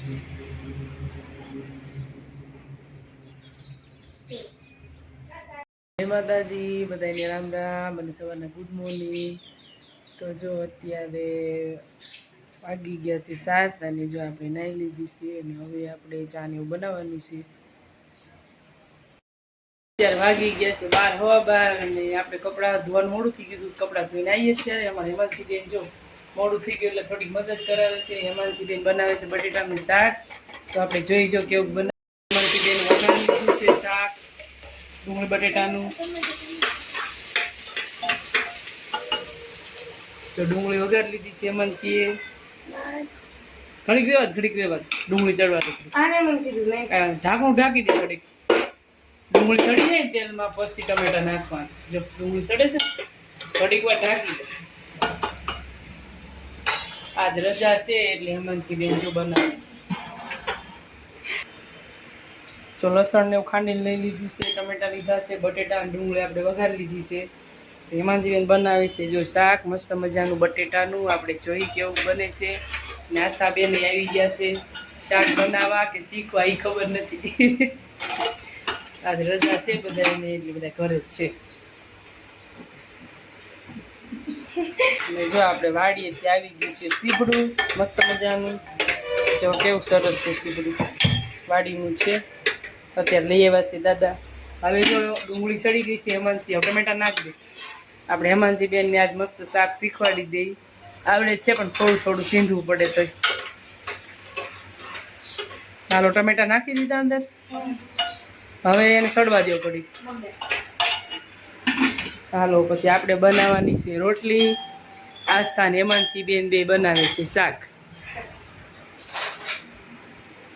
જય માતાજી, બધાને રામ રામ અને સવારના ગુડ મોર્નિંગ। તો જો અત્યારે વાગી ગયા છે 7 અને જો આપણે નાહી લીધું છે અને હવે આપણે ચા ને એવું બનાવવાનું છે। અત્યારે વાગી ગયા છે 12:15 અને આપણે કપડાં ધોવાનું મોડું થઈ ગયું, કપડાં ધોઈને આવીએ ત્યારે અમારે હેમાંસી બેન જો મોડું થઈ ગયું એટલે થોડીક મદદ કરાવે છે। હેમાંસી બેન બનાવે છે બટેટાનું શાક। તો આપણે જોઈ જો કેવું બનાવે। હેમાંસી બેન વઘારી લીધું છે શાક ડુંગળી બટેટાનું। તો ડુંગળી વઘારી લીધી છે હેમાંસીએ। ઘડીક રેવા ડુંગળી ચડવા દે। ઢાંકણું ઢાંકી દે ઘડીક, ડુંગળી ચડી જાય ને તેલમાં પછી ટમેટા નાખવાનું। જો ડુંગળી ચડે છે ઘડીક વાર ઢાંકી દે। આજ રજા છે એટલે હેમાંસી બેન જો બનાવે છે। જો લસણ ને ખાંડીને લઈ લીધું છે, ટમેટા લીધા છે, બટેટા અને ડુંગળી આપણે વઘારી લીધી છે। હેમાંસી બેન બનાવે છે જો શાક મસ્ત મજાનું બટેટાનું। આપણે જોઈ કેવું બને છે। નાસ્તા બેન આવી ગયા છે શાક બનાવવા કે શીખવા એ ખબર નથી। આજ રજા છે બધાને એટલે બધા ઘરે જ છે। અને જો આપણે વાડીએથી આવી ગયું છે સીબડું મસ્ત મજાનું। જો કેવું સરસ છે સીબડું વાડીનું છે। અત્યારે લઈ આવ્યા છે દાદા। હવે જો ડુંગળી સડી ગઈ છે હેમાંસી ટમેટા નાખી દે। આપણે હેમાંસી બેનને આજ મસ્ત શાક શીખવાડી દઈ। આવડે જ છે પણ થોડું થોડું સીંધવું પડે તો। હાલો ટમેટા નાખી દીધા અંદર, હવે એને સડવા દેવું પડી। હાલો પછી આપણે બનાવવાની છે રોટલી। આસ્થા ને હેમાંસી બેન બે બનાવે છે શાક।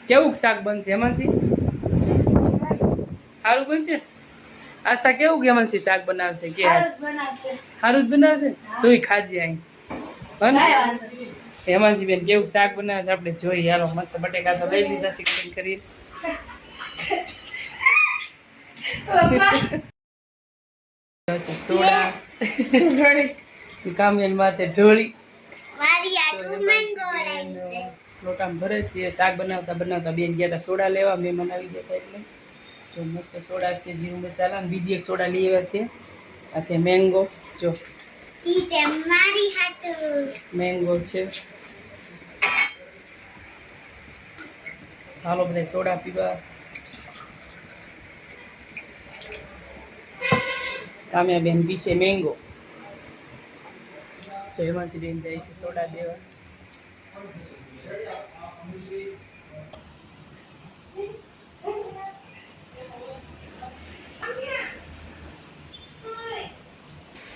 કેવું શાક બનશે હેમાંસી? સારું બનશે? આસ્થા કેવું હેમાંસી શાક બનાવશે? કે સારું જ બનાવશે? તુંય ખાજે અહીં હેમાંસી બેન કેવું શાક બનાવે છે આપણે જોઈએ। હાલો મસ્ત બટેકા તો લઈ લીધા છે કટિંગ કરી। સોડા કામ્યાની માથે ઢોળી લોટામાં ભરે છે। શાક બનાવતા બનાવતા બેન ગયા હતા સોડા લેવા, મહેમાન આવી ગયા હતા એટલે જો મસ્ત સોડા છે જીરું મસાલા। બીજી એક સોડા લઈ આવ્યા છે, આ છે મેંગો। જો મેંગો છે। હાલો બધા સોડા પીવા। કામ્યા બેન પીશે મેંગો। તો હેમાંસી બેન જાય છે સોડા દેવા।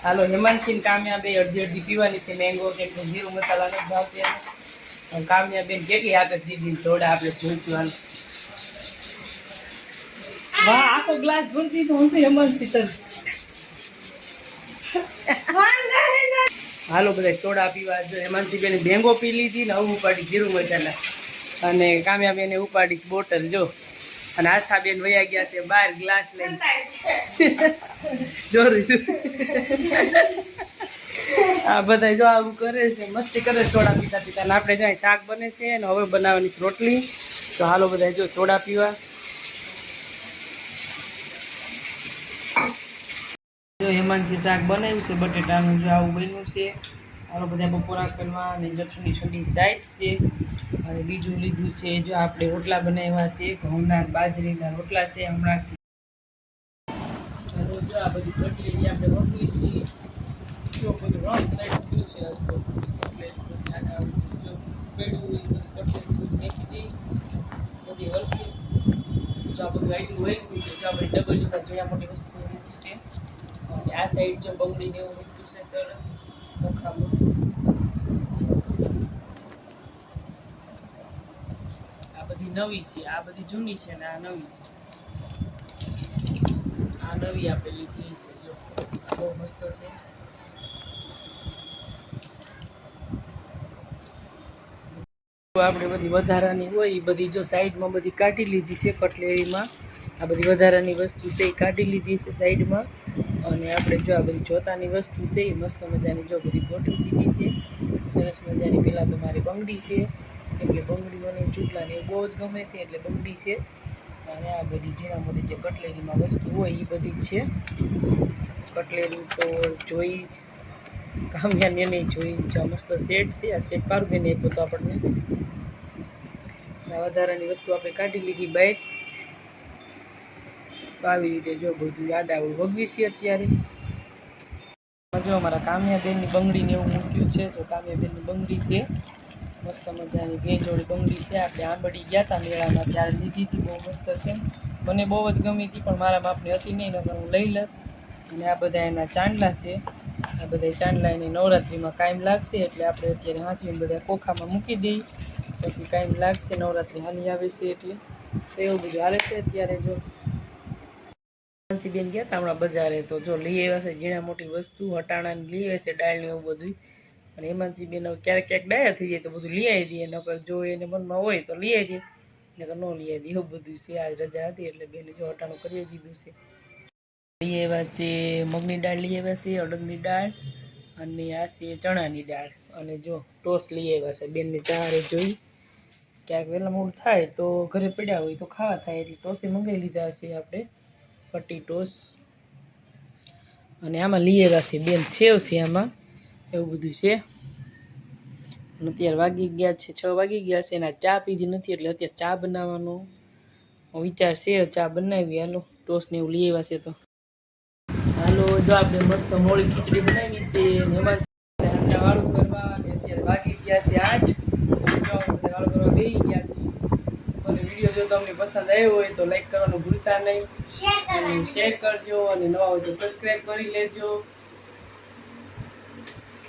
હાલો હેમાંસી કામ્યા બે અડધી અડધી પીવાની છે મેંગો, કેટલું જીરું મસાલા નથી ભાવતી। કામ્યા બેન કેટલી આપે દીધી સોડા આપણે જોઈશું। હાલ વાહ આખો ગ્લાસ ભરી દીધો હું તો હેમાંસી તને। હાલો બધા સોડા પીવા। જો હેમાંસી બેને મેંગો પી લીધી ને હવે ઉપાડી જીરું મસાલા અને કામ્યા બેને ઉપાડી બોટલ જો। અને આસ્થા બેન વયા ગયા છે બહાર ગ્લાસ લઈને દોરી। આ બધા જો આવું કરે છે, મસ્તી કરે સોડા પીતા પીતા। ને આપણે જાય શાક બને છે ને હવે બનાવવાની રોટલી। તો હાલો બધા જો સોડા પીવા। જો હેમાંસી શાક બનાવ્યું છે બટેટાનું, જો આવું બન્યું છે। હાલો બધા બપોરા કરવા અને જો ઠંડી ઠંડી સાઈઝ છે। અને બીજું લીધું છે જો આપણે રોટલા બનાવ્યા છે ઘઉંના બાજરીના રોટલા છે હમણાં। જો આ બધી કટલી આપણે વગરી છીએ જો બધું રંગ સાઈડ થયું છે એટલે જો પેડું કટલી મેકી દઈ બધી હલકી। જો આ બધું આઈટમ વહી ગયું છે। જો આપણે ડબલમાં જોયા મોટી વસ્તુ લીધી છે। અને આ સાઈડ જો બંગડીને એવું મૂક્યું છે સરસ નોખામાં। આ બધી નવી છે, આ બધી જૂની છે ને આ નવી છે। આ નવી આપણે લીધી છે જો બહુ મસ્ત છે। આપણે બધી વધારાની હોય એ બધી જો સાઈડમાં બધી કાઢી લીધી છે કટલેરીમાં। આ બધી વધારાની વસ્તુ છે એ કાઢી લીધી છે સાઈડમાં। અને આપણે જો આ બધી જોતાની વસ્તુ છે એ મસ્ત મજાની જો બધી ગોઠવી દીધી છે સરસ મજાની। પહેલાં તો મારી બંગડી છે કેમ કે બંગડી મને ચૂપલા ને એવું બહુ જ ગમે છે એટલે બંગડી છે. અને આ બધી ઝીણા મોટી જે કટલેરીમાં વસ્તુ હોય એ બધી જ છે. કટલેરી તો જોઈ જ કામયાને નહીં જોઈ જો મસ્ત સેટ છે. આ સેટ પારુબેન આપ્યો તો આપણને. વધારાની વસ્તુ આપણે કાઢી લીધી બહાર. તો આવી રીતે જો બધું આડાવડું વગવી છે અત્યારે. જો અમારા કામ્યાબેનની બંગડીને એવું મૂક્યું છે. જો કામ્યાબેનની બંગડી છે મસ્ત મજાની ભેંજોળી બંગડી છે. આપણે આંબડી ગયા હતા મેળામાં ત્યારે લીધી હતી, બહુ મસ્ત છે. મને બહુ જ ગમી હતી પણ મારા બાપને હતી નહીં, નકર હું લઈ લત. અને આ બધા એના ચાંદલા છે. આ બધા ચાંદલા એની નવરાત્રિમાં કાયમ લાગશે એટલે આપણે અત્યારે હાંસવીને બધા ખોખામાં મૂકી દઈએ, પછી કાયમ લાગશે. નવરાત્રિ હાની આવે છે એટલે તો એવું બધું હાલે છે અત્યારે. જો બેન ગયા હતા હમણાં બજારે તો જો લઈ આવ્યા છે ઝીણા મોટી વસ્તુ, હટાણાની લઈ આવે છે, દાળ ને એવું બધું. અને હેમાંસી બેન ક્યારેક ક્યાંક ડાયા થઈ જાય તો બધું લઈ આવી દઈએ, નકર જો એને મનમાં હોય તો લઈ આવી દઈએ, નકર ન લઈ આવી દઈએ. એવું બધું છે. આજ રજા હતી એટલે બેને જો હટાણું કરી દીધું છે. લઈ આવ્યા છે મગની દાળ, લઈ આવ્યા છે અડદની દાળ, અને આ છે ચણાની દાળ. અને જો ટોસ લઈ આવ્યા છે બેનને ચારે જોઈ. ક્યાંક વહેલા મોડું થાય તો ઘરે પડ્યા હોય તો ખાવા થાય એટલે ટોસે મંગાવી લીધા હશે આપણે, પટ્ટી ટોસ. અને આમાં લઈ આવ્યા છે બેન સેવ છે આમાં, એવું બધું છે. અને અત્યારે વાગી ગયા છે 6 વાગી ગયા છે. એના ચા પીધી નથી એટલે અત્યારે ચા બનાવવાનો વિચાર છે. ચા બનાવી હાલો, ટોસ ને એવું લઈ આવ્યા છે તો હાલો. જો આપણે મસ્ત મોળી ખીચડી બનાવી છે. એમાં વાળું કરવા અને અત્યારે વાગી ગયા છે 8. વાળું કરવા બેસી ગયા છે. અને વિડીયો જો તમને પસંદ આવ્યો હોય તો લાઈક કરવાનું ભૂલતા નહીં, અને શેર કરજો, અને નવા હોય તો સબસ્ક્રાઈબ કરી લેજો.